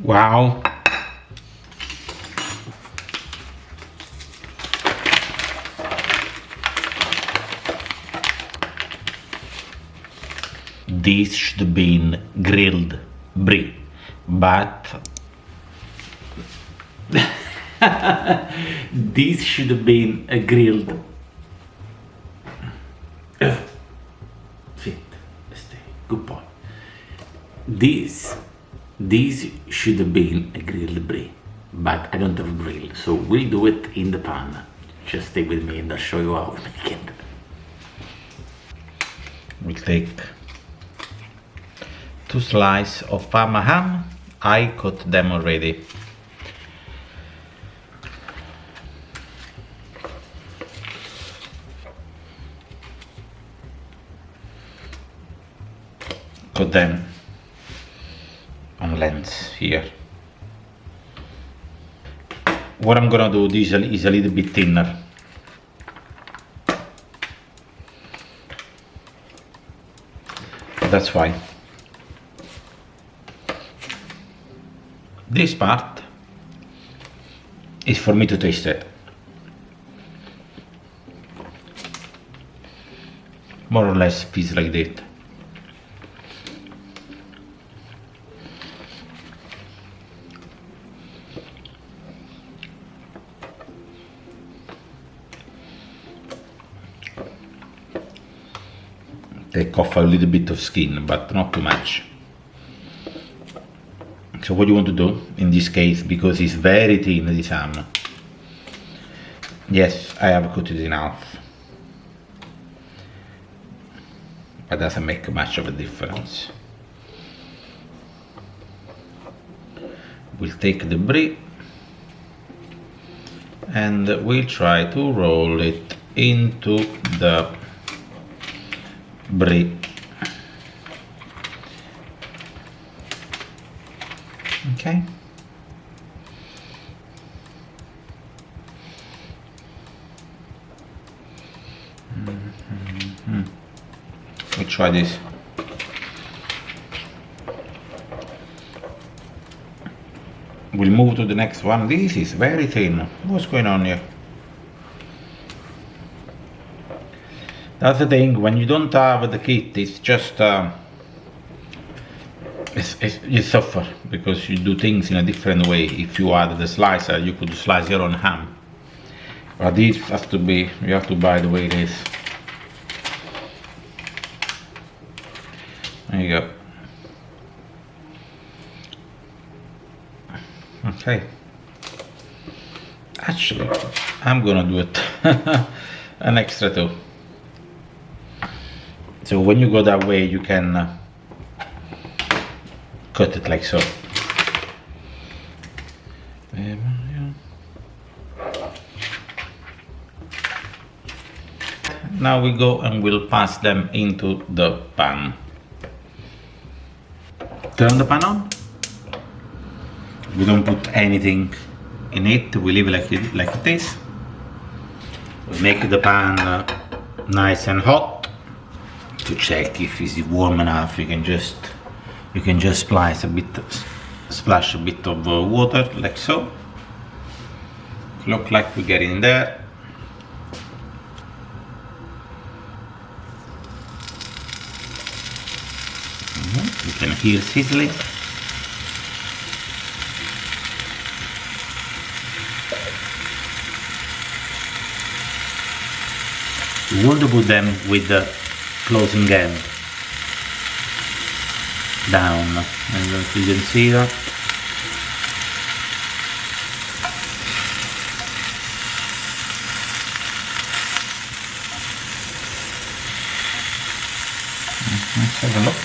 Wow. This should have been grilled brie, but this should have been a grilled fit. Stay. Good point. This should have been a grilled brie, but I don't have a grill, so we'll do it in the pan. Just stay with me and I'll show you how we make it. We'll take 2 slices of Parma ham. I cut them already. Cut them on lengths here. What I'm gonna do this is a little bit thinner. That's why. This part is for me to taste it. More or less feels like that. Take off a little bit of skin, but not too much. So what you want to do in this case, because it's very thin, this ham. Yes, I have cut it in half. But doesn't make much of a difference. We'll take the brie and we'll try to roll it into the brie. Okay. We'll try this. We'll move to the next one. This is very thin. What's going on here? That's the thing, when you don't have the kit, it's just you suffer because you do things in a different way. If you add the slicer, you could slice your own ham, but this has to be, you have to buy the way it is. There you go. Okay, actually I'm gonna do it an extra too. So when you go that way, you can cut it like so. Now we go and we'll pass them into the pan. Turn the pan on. We don't put anything in it, we leave it like it is. We make the pan nice and hot. To check if it's warm enough, you can just splash a bit of water like so. Look like we get in there. You can hear sizzling. You want to put them with the closing end down, and if you can see that. Let's have a look.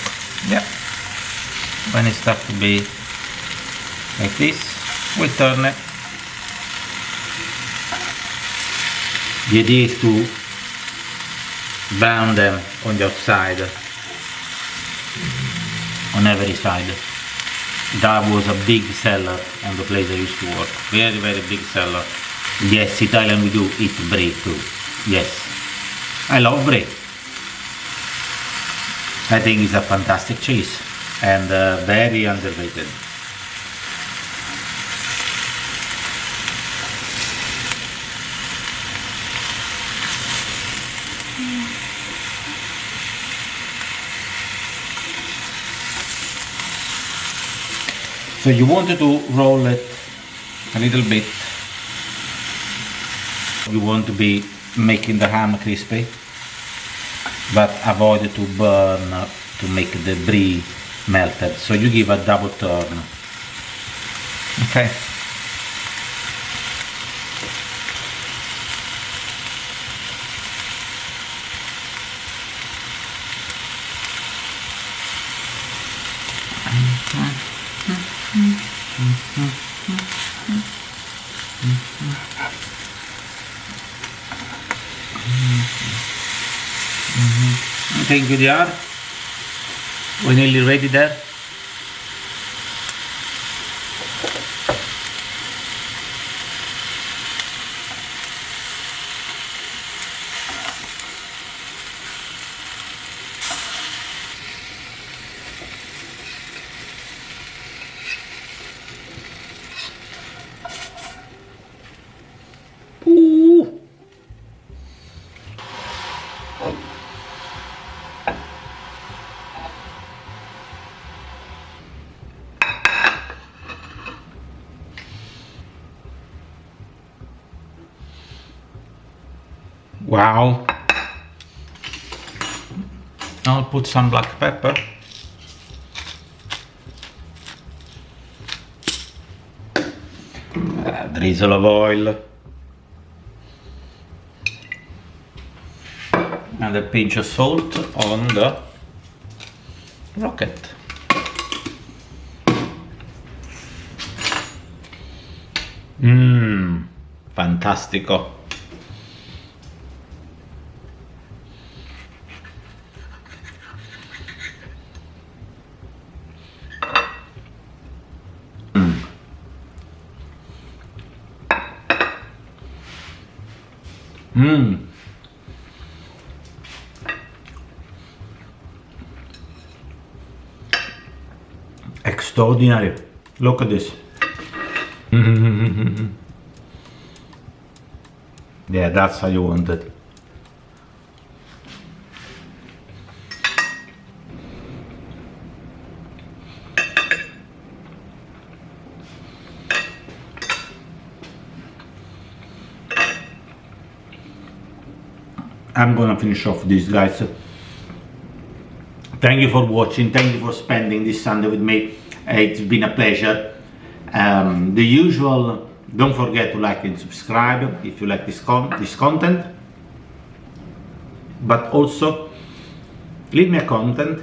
Yeah, when it starts to be like this, we turn it. The idea is to brown them on the outside, on every side. That was a big seller on the place I used to work. Very, very big seller. Yes, Italian we do eat brie too. Yes, I love brie. I think it's a fantastic cheese and very underrated. So you wanted to roll it a little bit. You want to be making the ham crispy, but avoid to burn to make the brie melted. So you give a double turn. Okay. Thank you, dear. We're nearly ready there. Ooh. Wow. I'll put some black pepper. A drizzle of oil. And a pinch of salt on the rocket. Fantastico. Extraordinary. Look at this. Yeah, that's how you want it. I'm gonna finish off this, guys. Thank you for watching. Thank you for spending this Sunday with me. It's been a pleasure. The usual, don't forget to like and subscribe if you like this content. But also leave me a comment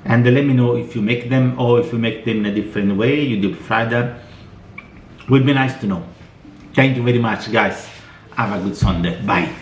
and let me know if you make them or if you make them in a different way, you deep fry them. Would be nice to know. Thank you very much, guys. Have a good Sunday. Bye.